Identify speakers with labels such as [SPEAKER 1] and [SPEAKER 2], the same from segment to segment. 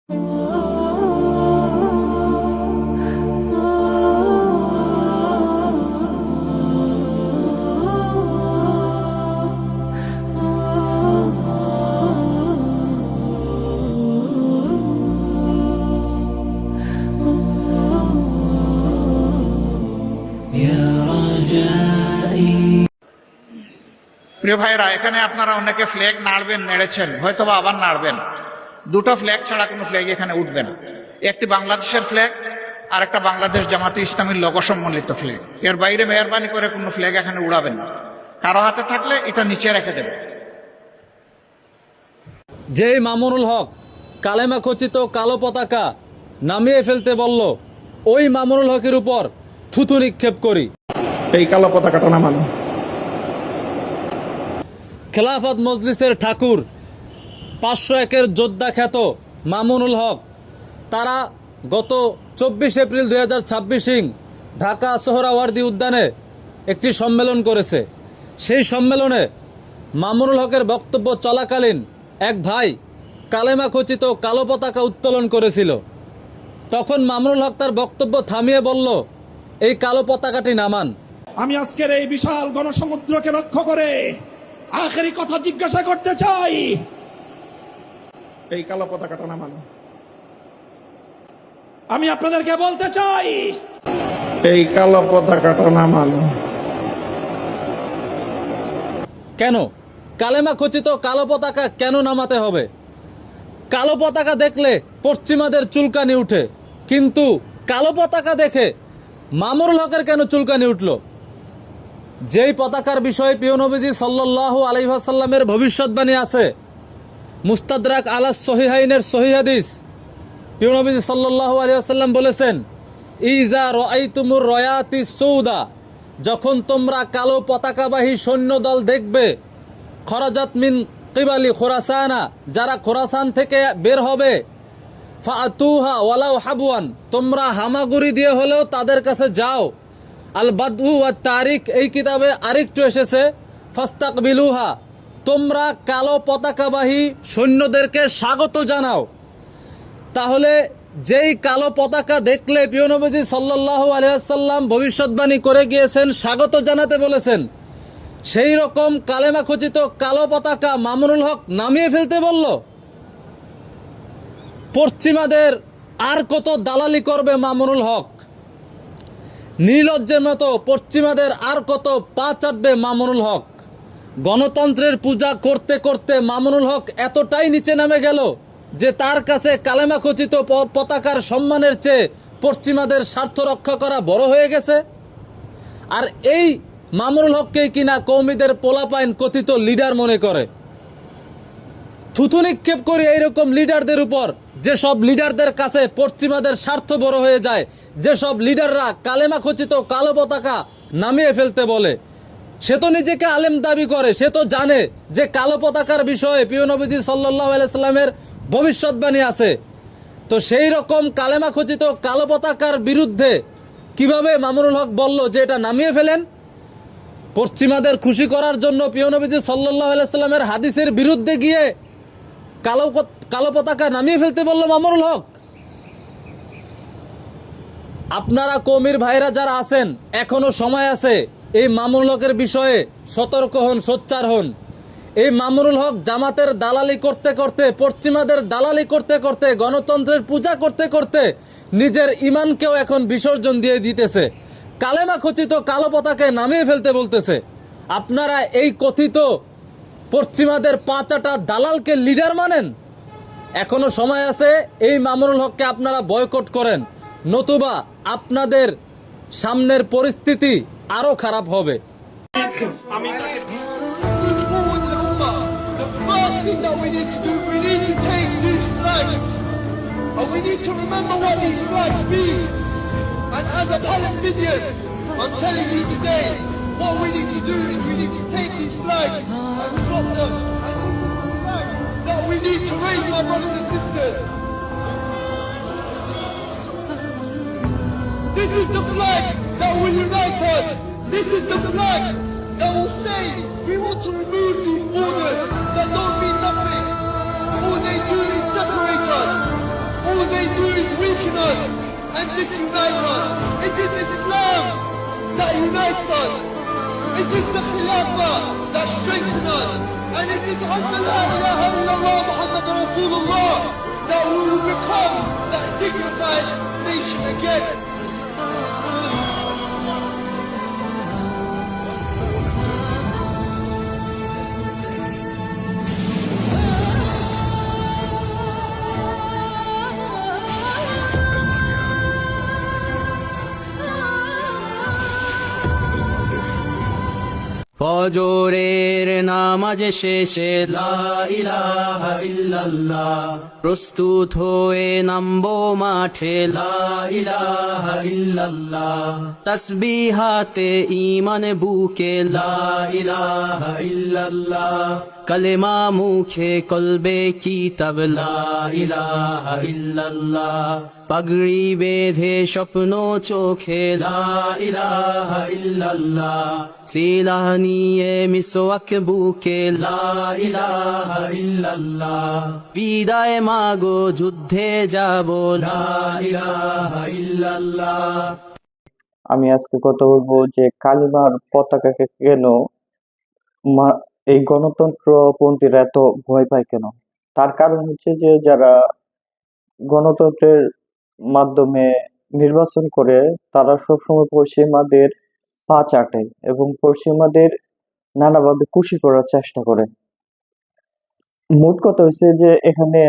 [SPEAKER 1] প্রিয় ভাইরা, এখানে আপনারা অনেকে ফ্ল্যাগ নাড়বেন, নেড়েছেন, হয়তোবা আবার নাড়বেন। দুটো ফ্ল্যাগ ছাড়া কোনো ফ্ল্যাগ এখানে উঠবে না। একটি বাংলাদেশের ফ্ল্যাগ আর একটা বাংলাদেশ জামাতে ইসলামীর লোগো সম্বলিত ফ্ল্যাগ। এর বাইরে মেহরবানি করে কোনো ফ্ল্যাগ এখানে উড়াবেন না। কারো হাতে থাকলে এটা নিচে রেখে দেবে।
[SPEAKER 2] যেই মামুনুল হক কালেমা খচিত কালো পতাকা নামিয়ে ফেলতে বলল, ওই মামুনুল হকের উপর থুতু নিক্ষেপ করি।
[SPEAKER 1] এই কালো পতাকাটা নামানো।
[SPEAKER 2] খেলাফত মজলিসের ঠাকুর 501-এর যোদ্ধা খ্যাত মামুনুল হক, তারা গত 24 এপ্রিল 2026 ঢাকা সোহরাওয়ার্দী উদ্যানে একটি সম্মেলন করেছে। সেই সম্মেলনে মামুনুল হকের বক্তব্য চলাকালীন এক ভাই কালেমা খচিত কালো পতাকা উত্তোলন করেছিল। তখন মামুনুল হক তার বক্তব্য থামিয়ে বলল, এই কালো পতাকাটি নামান।
[SPEAKER 3] আমি আজকের এই বিশাল গণসমুদ্রকে লক্ষ্য করে আখেরি কথা জিজ্ঞাসা করতে চাই,
[SPEAKER 1] এই কালো পতাকাটা নামানো।
[SPEAKER 3] আমি আপনাদেরকে বলতে চাই,
[SPEAKER 1] এই কালো পতাকাটা নামানো।
[SPEAKER 2] কেন কালেমা খচিত কালো পতাকা কেন নামাতে হবে? কালো পতাকা দেখলে পশ্চিমাদের চুলকানি উঠে, কিন্তু কালো পতাকা দেখে মামুনুল হকের কেন চুলকানি উঠল? যেই পতাকার বিষয়ে প্রিয় নবীজি সাল্লাল্লাহু আলাইহি ওয়াসাল্লামের ভবিষ্যৎবাণী আছে, মুস্তাদরাক আলা সহিহাইনের সহিহ হাদিস, প্রিয় নবীজি সাল্লাল্লাহু আলাইহি ওয়াসাল্লাম বলেছেন, ইজা রাআইতুমুর রায়াতি সৌদা, যখন তোমরা কালো পতাকাবাহী সৈন্যদল দেখবে, খরাজাত মিন কিবালি খোরাসানা, যারা খোরাসান থেকে বের হবে, ফাতুহা ওয়ালাউ হাবওয়ান, তোমরা হামাগুড়ি দিয়ে হলেও তাদের কাছে যাও। আল বাদউ ওয়াত তারিক, এই কিতাবে আরেকটু এসেছে, ফাস্তাকবিলুহা, তোমরা কালো পতাকাবাহী সৈন্যদেরকে স্বাগত জানাও। তাহলে যেই কালো পতাকা দেখলে প্রিয় নবীজি সাল্লাল্লাহু আলাইহি ওয়াসাল্লাম ভবিষ্যৎবাণী করে গিয়েছেন, স্বাগত জানাতে বলেছেন, সেই রকম কালেমা খচিত কালো পতাকা মামুনুল হক নামিয়ে ফেলতে বলল। পশ্চিমাদের আর কত দালালি করবে মামুনুল হক? নির্লজ্জের মতো পশ্চিমাদের আর কত পা চাটবে মামুনুল হক? গণতন্ত্রের পূজা করতে করতে মামুনুল হক এতটাই নিচে নেমে গেল যে তার কাছে কালেমা খচিত পতাকার সম্মানের চেয়ে পশ্চিমাদের স্বার্থ রক্ষা করা বড় হয়ে গেছে। আর এই মামুনুল হককেই কিনা কৌমিদের পোলাপাইন কথিত লিডার মনে করে। থুতু নিক্ষেপ করি এইরকম লিডারদের উপর, যেসব লিডারদের কাছে পশ্চিমাদের স্বার্থ বড় হয়ে যায়, যেসব লিডাররা কালেমা খচিত কালো পতাকা নামিয়ে ফেলতে বলে। সে তো নিজেকে আলেম দাবি করে, সে তো জানে যে কালো পতাকার বিষয়ে প্রিয় নবীজি সাল্লাল্লাহু আলাইহি সাল্লামের ভবিষ্যৎবাণী আছে। তো সেই রকম কালেমা খচিত কালো পতাকার বিরুদ্ধে কিভাবে মামুনুল হক বলল যে এটা নামিয়ে ফেলেন? পশ্চিমাদের খুশি করার জন্য প্রিয় নবীজি সাল্লাল্লাহু আলাইহি সাল্লামের হাদিসের বিরুদ্ধে গিয়ে কালো পতাকা নামিয়ে ফেলতে বলল মামুনুল হক। আপনারা কওমির ভাইরা যারা আছেন, এখনো সময় আছে, এই মামুনুল হকের বিষয়ে সতর্ক হন, সোচ্চার হন। এই মামুনুল হক জামাতের দালালি করতে করতে, পশ্চিমাদের দালালি করতে করতে, গণতন্ত্রের পূজা করতে করতে নিজের ইমানকেও এখন বিসর্জন দিয়ে দিতেছে। কালেমা খচিত কালো পতাকায় নামিয়ে ফেলতে বলতেছে। আপনারা এই কথিত পশ্চিমাদের পাঁচাটা দালালকে লিডার মানেন? এখনো সময় আছে, এই মামুনুল হককে আপনারা বয়কট করেন, নতুবা আপনাদের সামনের পরিস্থিতি আরো খারাপ হবে।
[SPEAKER 4] What we need to do is we need to take these flags and drop them and this is the flag that we need to raise, my brothers and sisters. This is the flag that will unite us. This is the flag that will say we want to remove these borders that don't mean nothing. All they do is separate us. and disunite us. It is Islam that unites us. It is the Khilafah that strengthens us. And it is under La ilaha illallah Muhammad Rasulullah that we will become that dignified nation again.
[SPEAKER 5] ফজরের নামাজ শেষে লা ইলাহা ইল্লাল্লাহ, প্রস্তুত হয়ে নামবো মাঠে লা ইলাহা ইল্লাল্লাহ, তাসবিহাতে ঈমান বুকে লা ইলাহা ইল্লাল্লাহ, কালেমা মুখে কলবে কিতাব লা ইলাহা ইল্লাল্লাহ, পাগড়ি বেঁধে স্বপ্ন চোখে লা ইলাহা ইল্লাল্লাহ, সিলাহ নিয়ে মিসওয়াক বুকে লা ইলাহা ইল্লাল্লাহ, বিদায় মাগো যুদ্ধে যাব লা ইলাহা ইল্লাল্লাহ।
[SPEAKER 6] আমি আজকে কথা বলবো যে কালিমার পতাকাকে কেন এই গণতন্ত্রপন্থীরা এত ভয় পায় কেন। তার কারণ হচ্ছে যে যারা গণতন্ত্রের মাধ্যমে নির্বাচন করে তারা সবসময় পশ্চিমাদের পা চাটে এবং পশ্চিমাদের নানাভাবে খুশি করার চেষ্টা করে। মোট কথা হচ্ছে যে এখানে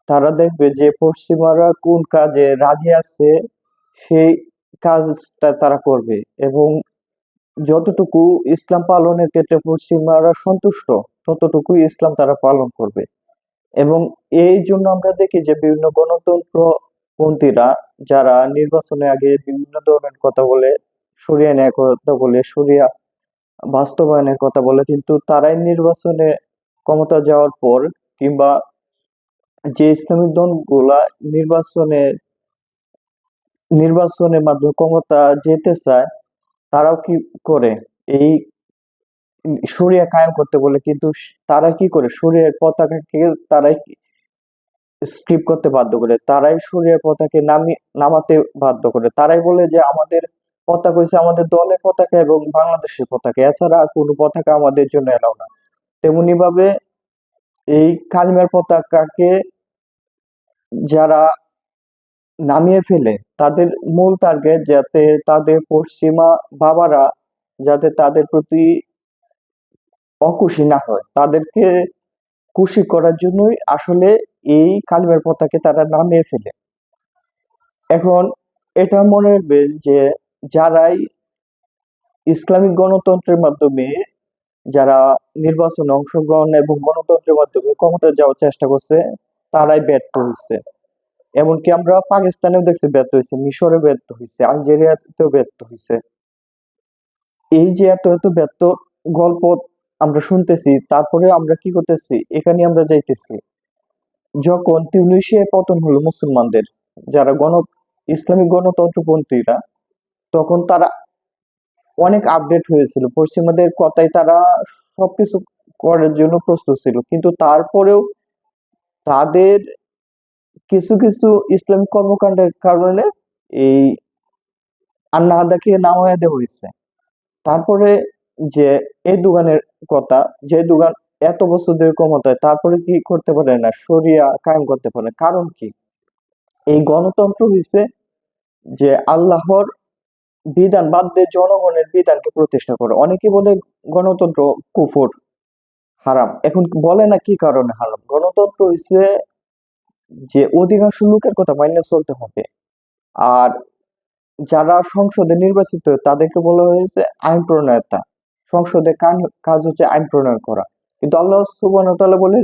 [SPEAKER 6] তারা দেখবে যে পশ্চিমারা কোন কাজে রাজি আছে সেই কাজটা তারা করবে এবং যতটুকু ইসলাম পালনের ক্ষেত্রে পশ্চিমারা সন্তুষ্ট ততটুকুই ইসলাম তারা পালন করবে। এবং এই জন্য আমরা দেখি যে বিভিন্ন গণতন্ত্রপন্থীরা যারা নির্বাচনে আগে বিভিন্ন ধরনের কথা বলে, সরিয়ে নেওয়ার কথা বলে, সরিয়া বাস্তবায়নের কথা বলে, কিন্তু তারাই নির্বাচনে ক্ষমতা যাওয়ার পর কিংবা যে ইসলামিক দলগুলা নির্বাচনের মাধ্যমে ক্ষমতা যেতে চায় তারাও কি করে এই শরিয়া কায়েম করতে বলে, কিন্তু তারা কি করে শরিয়ার পতাকাকে তারাই স্ক্রিপ্ট করতে বাধ্য করে, তারাই শরিয়ার পতাকা নামাতে বাধ্য করে, তারাই বলে যে আমাদের পতাকা হচ্ছে আমাদের দলের পতাকা এবং বাংলাদেশের পতাকা, এছাড়া আর কোনো পতাকা আমাদের জন্য এলাও না। তেমনি ভাবে এই কালিমার পতাকাকে যারা নামিয়ে ফেলে তাদের মূল টার্গেট যাতে তাদের পশ্চিমা বাবারা যাতে তাদের প্রতি অখুশি না হয়, তাদেরকে খুশি করার জন্যই আসলে এই কালিমার পতাকাকে তারা নামিয়ে ফেলে। এখন এটা মনে রাখবেন যে যারাই ইসলামিক গণতন্ত্রের মাধ্যমে যারা নির্বাচনে অংশগ্রহণ এবং গণতন্ত্রের মাধ্যমে ক্ষমতা যাওয়ার চেষ্টা করছে তারাই ব্যর্থ হয়েছে। এমনকি আমরা পাকিস্তানেও দেখছি ব্যর্থ হয়েছে, মিশরে ব্যর্থ হয়েছে, আলজেরিয়াতেও ব্যর্থ হয়েছে। এই যে এত এত ব্যর্থ গল্প আমরা শুনতেছি, তারপরে আমরা কি করতেছি, এখানে আমরা যাইতেছি। যখন তিউনিসিয়ায় পতন হলো মুসলমানদের, যারা ইসলামিক গণতন্ত্রপন্থীরা, তখন তারা অনেক আপডেট হয়েছিল, পশ্চিমাদের কথাই তারা সবকিছু করার জন্য প্রস্তুত ছিল, কিন্তু তারপরেও তাদের কিছু কিছু ইসলামিক কর্মকাণ্ডের কারণে এই আন্নাহাদাকে নামায়া দেওয়া হয়েছে। তারপরে যে এই দোকানের কথা, যে দোকান এত বছর ধরে ক্ষমতায়, তারপরে কি করতে পারে না, শরিয়া কায়েম করতে পারে। কারণ কি, এই গণতন্ত্র হয়েছে যে আল্লাহর বিধান বাদ দিয়ে জনগণের বিধানকে প্রতিষ্ঠা করে। অনেকে বলে গণতন্ত্র কুফর, হারাম। এখন বলে না কি কারণে হারাম। গণতন্ত্র হয়েছে যে অধিকাংশ লোকের কথা মাইনে চলতে হবে, আর যারা সংসদে নির্বাচিত তাদেরকে বলা হয়েছে আইন প্রণয়তা। সংসদের কাজ হচ্ছে আইন প্রণয়ন করা, কিন্তু আল্লাহ সুবহানাহু ওয়া তাআলা বলেন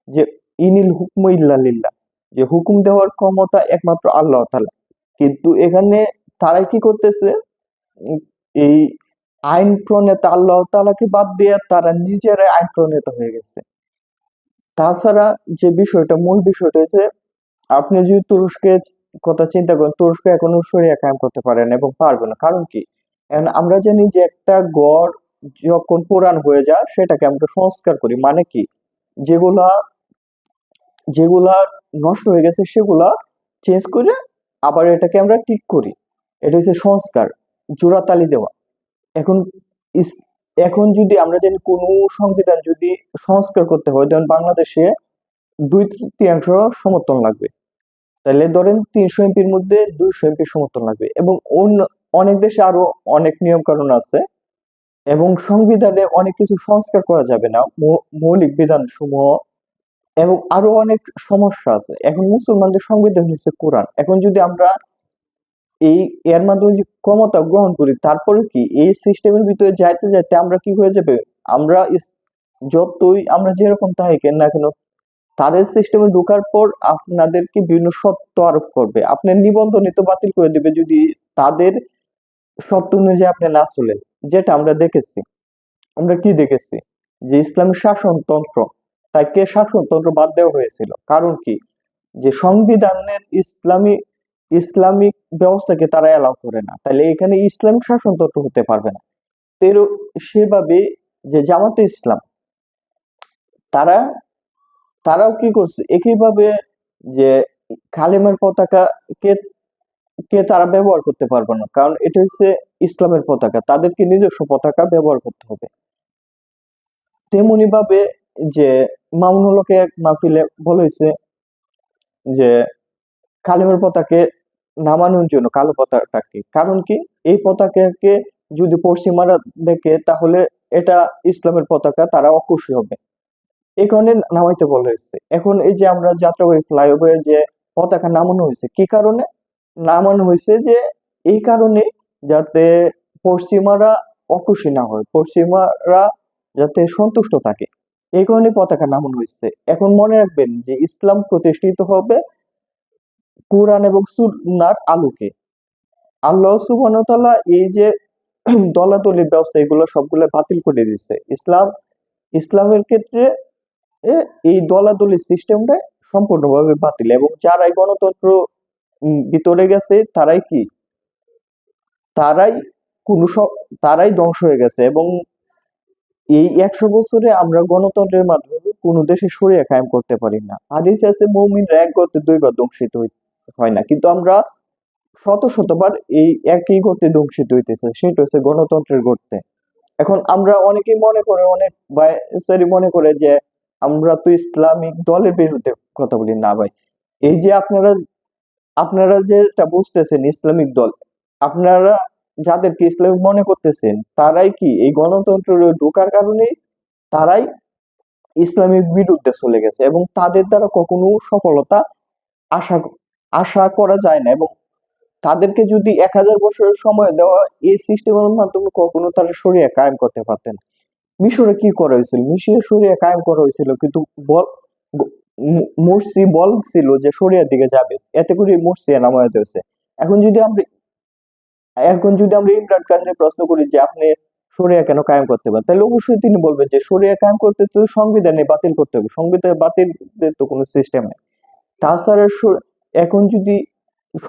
[SPEAKER 6] যে ইনিল হুকমু ইল্লা লিল্লাহ, যে হুকুম দেওয়ার ক্ষমতা একমাত্র আল্লাহ তাআলা। কিন্তু এখানে তারাই কি করতেছে, এই আইন প্রণেতা আল্লাহ তাআলাকে বাদ দিয়ে তারা নিজেরাই আইন প্রণেতা হয়ে গেছে। তাছাড়া যে বিষয়টা, মূল বিষয়টা হচ্ছে, আপনি যদি তুরস্কের কথা চিন্তা করেন, তুরস্ক এখনো শরিয়া কায়েম করতে পারে না এবং পারবে না। কারণ কি, আমরা জানি যে একটা গড় যখন পুরান হয়ে যায় সেটাকে আমরা সংস্কার করি, মানে কি, যেগুলা নষ্ট হয়ে গেছে সেগুলা চেঞ্জ করে আবার এটাকে আমরা ঠিক করি। এটা হচ্ছে সংস্কার, জোড়াতালি দেওয়া। এখন ইস- এখন যদি আমরা জানি কোনো সংবিধান যদি সংস্কার করতে হয়, ধরেন বাংলাদেশে 2/3 সমর্থন লাগবে, তাহলে ধরেন 300 এমপির মধ্যে 200 এমপির সমর্থন লাগবে, এবং অন্য অনেক দেশে আরো অনেক নিয়ম কানুন আছে, এবং সংবিধানে অনেক কিছু সংস্কার করা যাবে না, মৌলিক বিধান সমূহ, এবং আরো অনেক সমস্যা আছে। এখন মুসলমানদের সংবিধান হচ্ছে কোরআন। এখন যদি আমরা এই এর মাধ্যমে যে ক্ষমতা গ্রহণ করি, তারপরে কি এই সিস্টেমের ভিতরে যাইতে যাইতে আমরা কি হয়ে যাবে, আমরা যতই আমরা যেরকম থাকি কেন না কেন, তাদের সিস্টেমে ঢোকার পর আপনাদেরকে বিভিন্ন শর্ত আরোপ করবে, আপনার নিবন্ধনই তো বাতিল করে দিবে যদি তাদের শর্ত অনুযায়ী আপনি না চলেন। যেটা আমরা দেখেছি, আমরা কি দেখেছি, যে ইসলামী শাসনতন্ত্র, তাকে শাসনতন্ত্র বাদ দেওয়া হয়েছিল। কারণ কি, যে সংবিধানের ইসলামিক ব্যবস্থাকে তারা অ্যালাউ করে না, তাহলে এখানে ইসলামিক শাসনতন্ত্র হতে পারবে না। তেরো সেভাবে যে জামাতে ইসলাম, তারা তারাও কি করছে একইভাবে, যে কালেমার পতাকাকে কে তারা ব্যবহার করতে পারবে না, কারণ এটা হচ্ছে ইসলামের পতাকা, তাদেরকে নিজস্ব পতাকা ব্যবহার করতে হবে। তেমনি ভাবে যে মামুনুল হকে এক মাহফিলে বলা হয়েছে যে কালেমার পতাকে নামানোর জন্য কালো পতাকাকে, কারণ কি, এই পতাকাকে যদি পশ্চিমারা দেখে তাহলে এটা ইসলামের পতাকা, তারা অখুশি হবে, এই কারণে নামাইতে বলা হয়েছে। এখন এই যে আমরা যাত্রাবাড়ী ফ্লাইওভারের যে পতাকা নামানো হয়েছে, কি কারণে নামানো হয়েছে, যে এই কারণে যাতে পশ্চিমারা অখুশি না হয়, পশ্চিমারা যাতে সন্তুষ্ট থাকে, এই কারণে পতাকা নামানো হয়েছে। এখন মনে রাখবেন যে ইসলাম প্রতিষ্ঠিত হবে কোরআন এবং সুন্নাহর আলোকে। আল্লাহ সুবহানাহু ওয়া তাআলা এই যে দলাদলির ব্যবস্থা, এগুলো সবগুলো বাতিল করে দিচ্ছে। ইসলামের ক্ষেত্রে এই দলাদলি সিস্টেমটা সম্পূর্ণভাবে বাতিল, এবং যারাই গণতন্ত্র ভিতরে গেছে তারাই কি, তারাই তারাই ধ্বংস হয়ে গেছে। এবং এই 100 বছরে আমরা গণতন্ত্রের মাধ্যমে কোনো দেশে শরিয়া কায়েম করতে পারি না। হাদিসে আছে মুমিনরা এক গর্তে দুইবার ধ্বংসিত হয় না, কিন্তু আমরা শত শতবার এই একই গর্তে ধ্বংসিত হইতেছে, সেটা হচ্ছে গণতন্ত্রের গর্তে। এখন আমরা অনেকেই মনে করে, অনেক ভাই মনে করে যে আমরা তো ইসলামিক দলের বিরুদ্ধে কথা বলি না ভাই। এই যে আপনারা আপনারা যেটা বুঝতেছেন ইসলামিক দল, আপনারা যাদেরকে ইসলামিক মনে করতেছেন, তারাই কি এই গণতন্ত্রের ঢোকার কারণে তারাই ইসলামের বিরুদ্ধে চলে গেছে, এবং তাদের দ্বারা কখনো সফলতা আশা আশা করা যায় না। এবং তাদেরকে যদি 1000 বছরের সময় দেওয়া, এই সিস্টেমের মাধ্যমে কখনো তারা শরিয়া কায়েম করতে পারতেন। মিশরে কি করা হয়েছিল, মিশরে শরিয়া কায়েম করা হয়েছিল, কিন্তু মুরসি বলছিল যে শরিয়ার দিকে যাবে, এতে করে মুরসিয়া নামায় দিয়েছে। এখন যদি আমরা ইমরান খানের প্রশ্ন করি যে আপনি শরিয়া কেন কায়েম করতে পারেন, তাহলে অবশ্যই তিনি বলবেন যে শরিয়া কায়েম করতে তো সংবিধানে বাতিল করতে হবে, সংবিধানে বাতিলের তো কোনো সিস্টেম নেই। তাছাড়া এখন যদি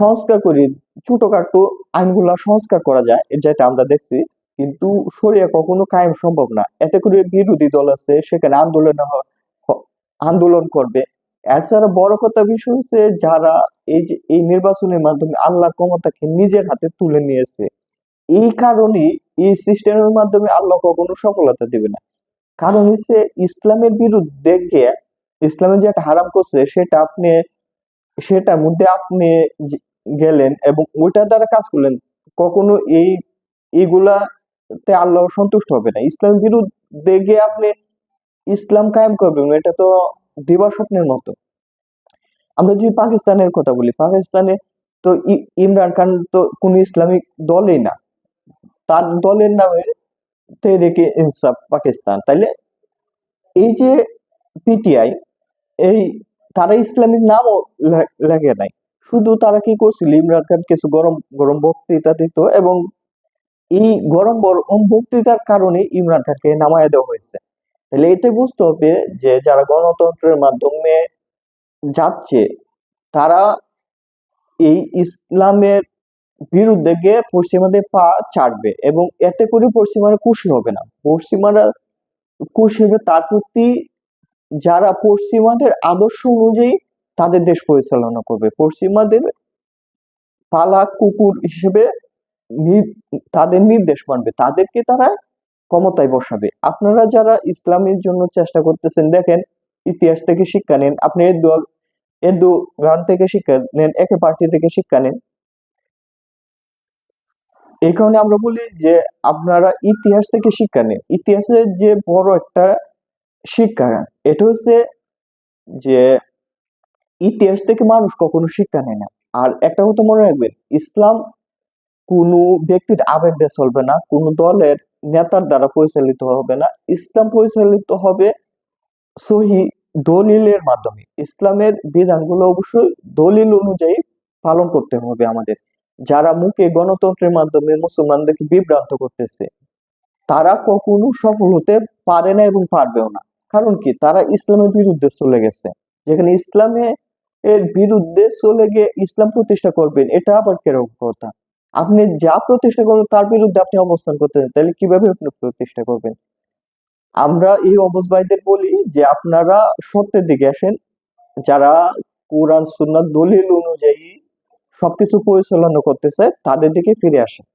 [SPEAKER 6] সংস্কার করি, ছোটখাটো আইনগুলা সংস্কার করা যায়, যেটা আমরা দেখছি, কিন্তু শরিয়া কখনো কায়েম সম্ভব না। এতে করে বিরোধী দল আছে, সেখানে আন্দোলন করবে। এছাড়া বড় কথা বিষয় হচ্ছে, যারা এই যে এই নির্বাচনের মাধ্যমে আল্লাহর ক্ষমতাকে নিজের হাতে তুলে নিয়েছে, এই কারণে এই সিস্টেমের মাধ্যমে আল্লাহ কখনো সফলতা দিবে না। কারণ হচ্ছে ইসলামের বিরুদ্ধে গিয়ে, ইসলামের যেটা হারাম করছে সেটার মধ্যে আপনি গেলেন এবং ওইটার দ্বারা কাজ করলেন, কখনো এইগুলাতে আল্লাহ সন্তুষ্ট হবে না। ইসলামের বিরুদ্ধে গিয়ে আপনি ইসলাম কায়েম করবেন, এটা তো দিবা স্বপ্নের মতো। আমরা যদি পাকিস্তানের কথা বলি, পাকিস্তানে তো ইমরান খান তো কোন ইসলামিক দলই না, তার দলের নামে তেহরিকে ইনসাফ পাকিস্তান। তাইলে এই যে পিটিআই, এই তারা ইসলামিক নামও লেগে নাই, শুধু তারা কি করছিল, ইমরান খান কিছু গরম গরম বক্তৃতা দিত, এবং এই গরম গরম বক্তৃতার কারণে ইমরান খানকে নামায় দেওয়া হয়েছে। তাহলে এটাই বুঝতে হবে যে যারা গণতন্ত্রের মাধ্যমে যাচ্ছে, তারা এই ইসলামের বিরুদ্ধে গিয়ে পশ্চিমাদের পা চাটবে, এবং এতে করে পশ্চিমারা খুশি হবে না। পশ্চিমারা খুশি হবে তার প্রতি যারা পশ্চিমাদের আদর্শ অনুযায়ী তাদের দেশ পরিচালনা করবে। পশ্চিমাদের পালা কুকুর হিসেবে তাদের নির্দেশ মানবে, তাদেরকে তারা ক্ষমতায় বসাবে। আপনারা যারা ইসলামের জন্য চেষ্টা করতেছেন, দেখেন ইতিহাস থেকে শিক্ষা নেন, আপনি এরদোগান থেকে শিক্ষা নেন, একে পার্টি থেকে শিক্ষা নেন। এই কারণে আমরা বলি যে আপনারা ইতিহাস থেকে শিক্ষা নেন। ইতিহাসের যে বড় একটা শিক্ষা, এটা হচ্ছে যে ইতিহাস থেকে মানুষ কখনো শিক্ষা নেয় না। আর একটা কথা মনে রাখবেন, ইসলাম কোনো ব্যক্তির আবেগ দিয়ে চলবে না, কোনো দলের নেতার দ্বারা পরিচালিত হবে না। ইসলাম পরিচালিত হবে সহি দলিলের মাধ্যমে। ইসলামের বিধানগুলো অবশ্যই দলিল অনুযায়ী পালন করতে হবে আমাদের। যারা মুখে গণতন্ত্রের মাধ্যমে মুসলমানদেরকে বিভ্রান্ত করতেছে, তারা কখনো সফল হতে পারে না এবং পারবেও না। কারণ কি, তারা ইসলামের বিরুদ্ধে চলে গেছে। যেখানে এর বিরুদ্ধে চলে গিয়ে ইসলাম প্রতিষ্ঠা করবেন, এটা আবার কিরকম কথা? আপনি যা প্রতিষ্ঠা করবেন তার বিরুদ্ধে আপনি অবস্থান করতেছেন, তাহলে কিভাবে আপনি প্রতিষ্ঠা করবেন? আমরা এই অবুঝ বলি যে আপনারা সত্যের দিকে আসেন, যারা কোরআন সুন্নাহ দলিল অনুযায়ী সবকিছু পরিচালনা করতেছে তাদের দিকে ফিরে আসেন।